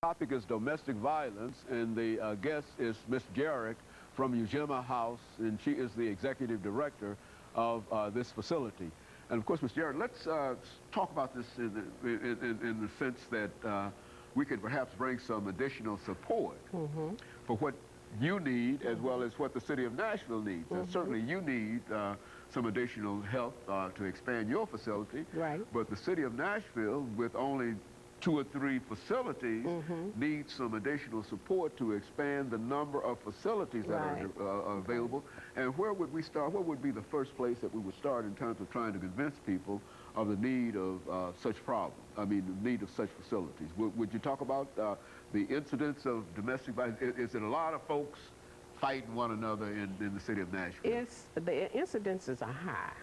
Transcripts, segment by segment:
Topic is domestic violence, and the guest is Miss Jarrett from EJarrett House, and she is the executive director of this facility. And of course, Miss Jarrett, let's talk about this in the sense that we could perhaps bring some additional support for what you need as well as what the city of Nashville needs. Certainly you need some additional help to expand your facility, but the city of Nashville, with only 2 or 3 facilities, needs some additional support to expand the number of facilities that are available. And where would we start? What would be the first place that we would start in terms of trying to convince people of the need of such problems? I mean, the need of such facilities. Would you talk about the incidence of domestic violence? Is it a lot of folks fighting one another in the city of Nashville? The incidences are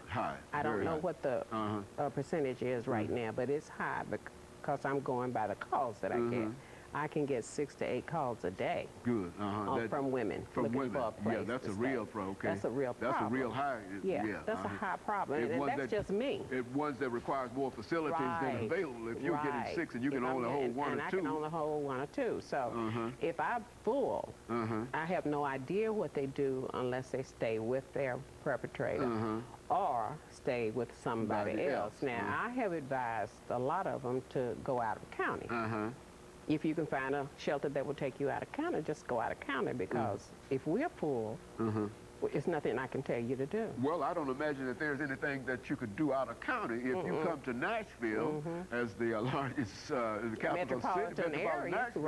high. I don't know what the percentage is right now, but it's high because I'm going by the calls that I get. I can get 6 to 8 calls a day. Good. From women. From women. For a place yeah, that's a real problem. Okay. That's a real problem. That's a real high. Yeah, that's a high problem. And that's just me. Ones that requires more facilities than available. If you're getting 6 and you can only hold 1 or 2. And I can only hold 1 or 2. So if I'm full, I have no idea what they do unless they stay with their perpetrator or stay with somebody else. Now, I have advised a lot of them to go out of county. If you can find a shelter that will take you out of county, just go out of county, because if we're full, it's nothing I can tell you to do. Well, I don't imagine that there's anything that you could do out of county if you come to Nashville as the largest the capital metropolitan area, Nashville,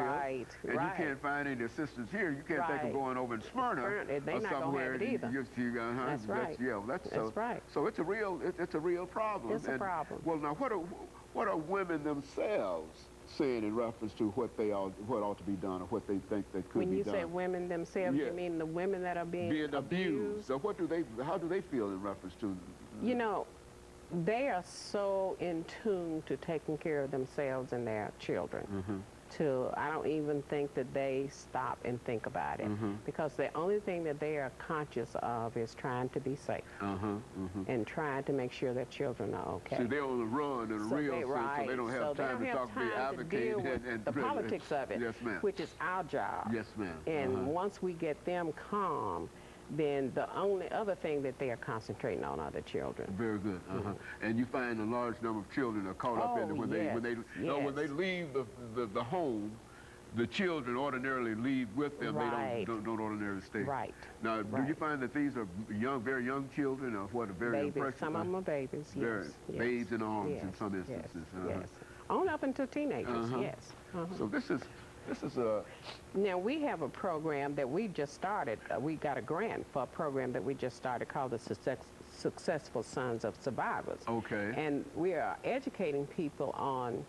and you can't find any assistance here. You can't think of going over in Smyrna or somewhere. That's right. That's right. So it's a real problem. It's a problem. Well, now what are women themselves saying in reference to what ought to be done or what they think that could be done? When you say women themselves, you mean the women that are being abused? So how do they feel in reference to? You know, they are so in tune to taking care of themselves and their children. I don't even think that they stop and think about it, because the only thing that they are conscious of is trying to be safe and trying to make sure their children are okay. So they're on the run in a real sense, so they don't have time to talk, be advocating and the politics of it, which is our job. Yes, ma'am. And once we get them calm, then the only other thing that they are concentrating on are the children. Very good. And you find a large number of children are caught up in it when they leave the home. The children ordinarily leave with them. They don't ordinarily stay. Now, do you find that these are very young children, or what? Very impressionable? Some of them are babies. Babes in arms in some instances. On up until teenagers. So this is a... Now, we have a program that we just started. We got a grant for a program that we just started called the Successful Sons of Survivors. And we are educating people on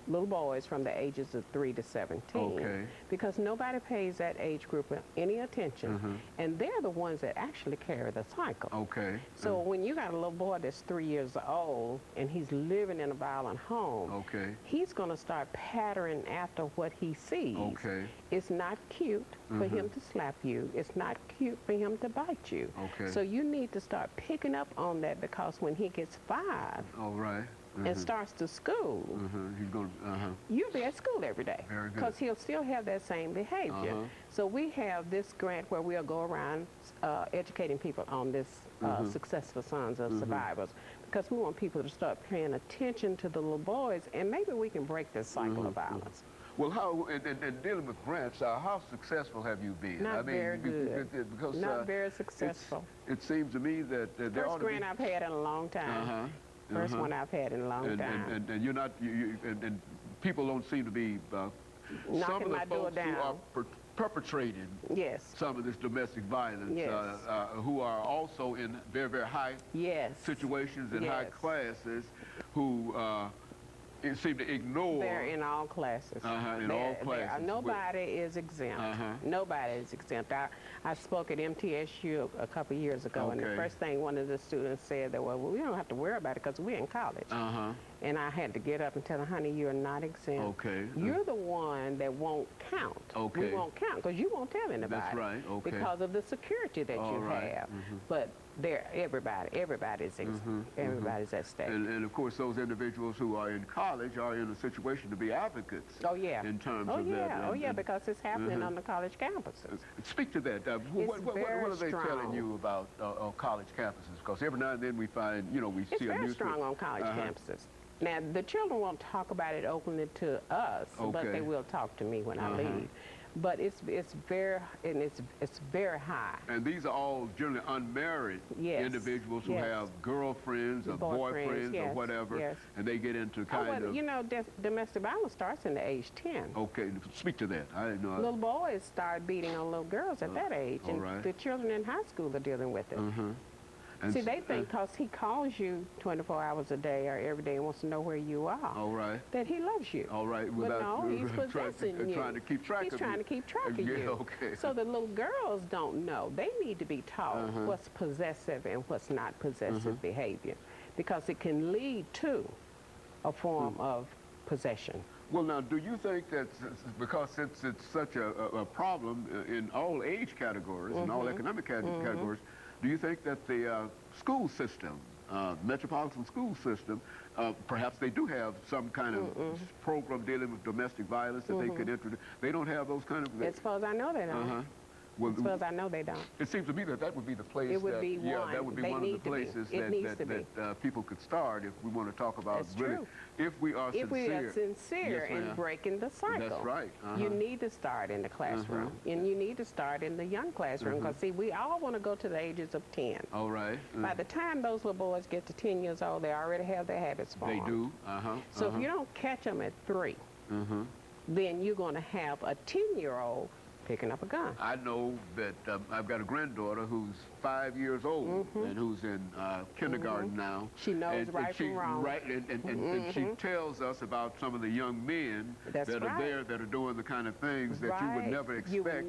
little boys from the ages of 3 to 17, because nobody pays that age group any attention, and they're the ones that actually carry the cycle. So when you got a little boy that's 3 years old and he's living in a violent home, he's going to start patterning after what he sees. It's not cute for him to slap you. It's not cute for him to bite you. So you need to start picking up on that, because when he gets 5, and starts to school, he's going you'll be at school every day, because he'll still have that same behavior. So we have this grant where we'll go around educating people on this Successful Sons of Survivors, because we want people to start paying attention to the little boys, and maybe we can break this cycle of violence. Well, how, and dealing with grants, how successful have you been? Not very good. Because, not very successful. It seems to me that there First grant I've had in a long time. First one I've had in a long time. And you're not, and people don't seem to be, some of the folks who are perpetrating some of this domestic violence, who are also in very, very high situations and high classes, who seem to ignore. They're in all classes. All classes. Nobody is exempt. Nobody is exempt. I spoke at MTSU a couple years ago, and the first thing one of the students said that, well, we don't have to worry about it because we're in college. And I had to get up and tell her, honey, you're not exempt. Okay. You're the one that won't count. Okay. We won't count because you won't tell anybody. That's right. Okay. Because of the security that you have. But everybody's at stake. And of course, those individuals who are in college are in a situation to be advocates. Oh yeah. In terms of that. Oh yeah, because it's happening on the college campuses. Speak to that. What are they telling you about college campuses? Because every now and then we find, we see a news. It's very strong on college campuses. Now, the children won't talk about it openly to us, but they will talk to me when I leave. But it's very high. And these are all generally unmarried individuals who have girlfriends or boyfriends or whatever, and they get into kind of... You know, domestic violence starts in the age 10. Okay, speak to that. I didn't know. Little boys start beating on little girls at that age, and the children in high school are dealing with it. See, they think because he calls you 24 hours a day or every day and wants to know where you are, that he loves you. But no, he's possessing you. Trying to keep track of you. He's trying to keep track of you. So the little girls don't know. They need to be taught what's possessive and what's not possessive behavior, because it can lead to a form of possession. Well, now, do you think that because it's such a problem in all age categories and all economic categories, do you think that the school system, metropolitan school system, perhaps they do have some kind of program dealing with domestic violence that they could introduce? They don't have those kind of... As far as I know, they don't. Well, as far as I know, they don't. It seems to me that would be the place. It would be one. That would be one of the places that people could start if we want to talk about really, if we are sincere in breaking the cycle. That's right. You need to start in the classroom, and you need to start in the young classroom, because see, we all want to go to the ages of 10. All right. By the time those little boys get to 10 years old, they already have their habits formed. They do. So if you don't catch them at 3, then you're going to have a 10-year-old picking up a gun. I know that I've got a granddaughter who's 5 years old and who's in kindergarten now. She knows right from wrong. Right, and she tells us about some of the young men that are there that are doing the kind of things that you would never expect a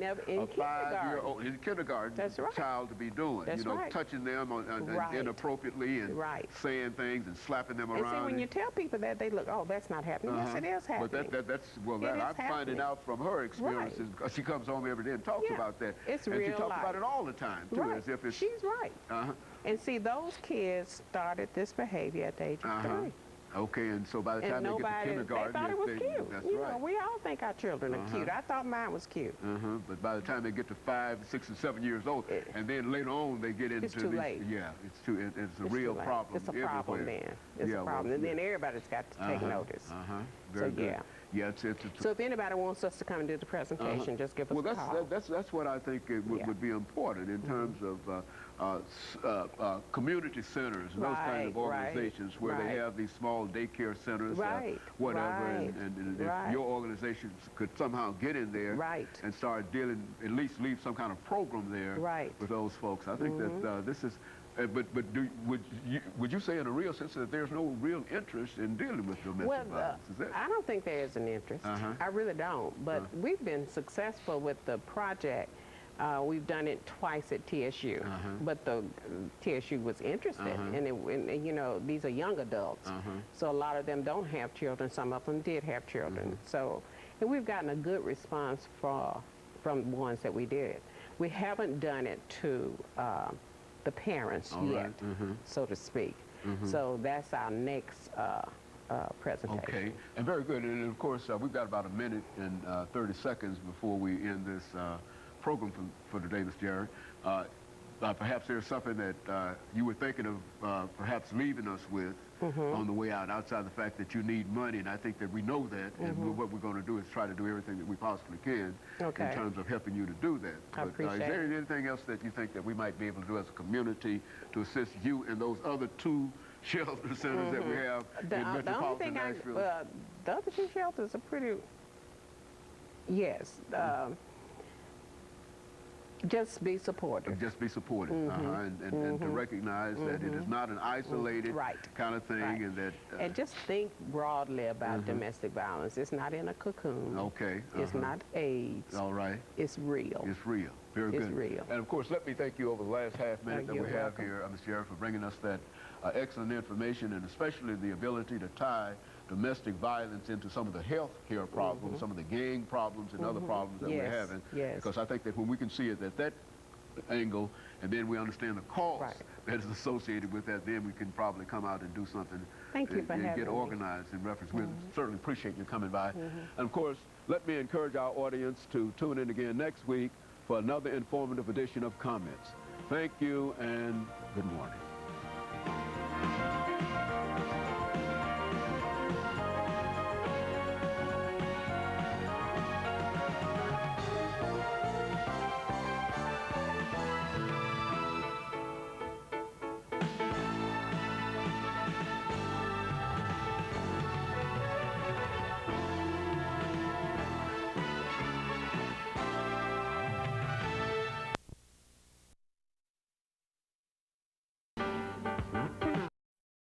5-year-old in kindergarten child to be doing. Touching them inappropriately and saying things and slapping them around. And see, when you tell people that, they look, oh, that's not happening. Yes, it is happening. But I'm finding out from her experiences, because she comes home every day and talks about that. It's and real she talks life. about it all the time, too, as if it's... She's right. And see, those kids started this behavior at the age of 3. Okay, and so by the time they get to kindergarten... They thought it was cute. That's right. We all think our children are cute. I thought mine was cute. But by the time they get to 5, 6, and 7 years old, and then later on they get into it's too late. Yeah, it's a real problem. It's a problem then. It's a problem. And then everybody's got to take notice. Very good. Yeah, so if anybody wants us to come and do the presentation, just give us a call. That's what I think would be important in terms of community centers and those kind of organizations where they have these small daycare centers, whatever, and if your organization could somehow get in there and start dealing, at least leave some kind of program there with those folks. I think that this is... But would you say in a real sense that there's no real interest in dealing with domestic violence? Is that... I don't think there is an interest. I really don't. But we've been successful with the project. We've done it twice at TSU. But the TSU was interested. And you know, these are young adults. So a lot of them don't have children. Some of them did have children. So and we've gotten a good response from the ones that we did. We haven't done it to... the parents yet, so to speak. So that's our next presentation. Okay, and very good. And of course, we've got about a minute and 30 seconds before we end this program for today, Ms. Jarrett. Perhaps there's something that you were thinking of perhaps leaving us with on the way out, outside the fact that you need money, and I think that we know that, and what we're going to do is try to do everything that we possibly can in terms of helping you to do that. But is there anything else that you think that we might be able to do as a community to assist you in those other 2 shelter centers that we have in metropolitan Nashville? The other 2 shelters are pretty, just be supportive. Just be supportive, and to recognize that it is not an isolated kind of thing, and that... and just think broadly about domestic violence. It's not in a cocoon. Okay. It's not AIDS. All right. It's real. It's real. Very good. It's real. And of course, let me thank you over the last half minute that we have here, Ms. Jarrett, for bringing us that excellent information, and especially the ability to tie domestic violence into some of the health care problems, some of the gang problems and other problems that we're having. Because I think that when we can see it at that angle, and then we understand the cost that is associated with that, then we can probably come out and do something. Thank you for having me. Get organized in reference. We certainly appreciate you coming by. And of course, let me encourage our audience to tune in again next week for another informative edition of Comments. Thank you and good morning.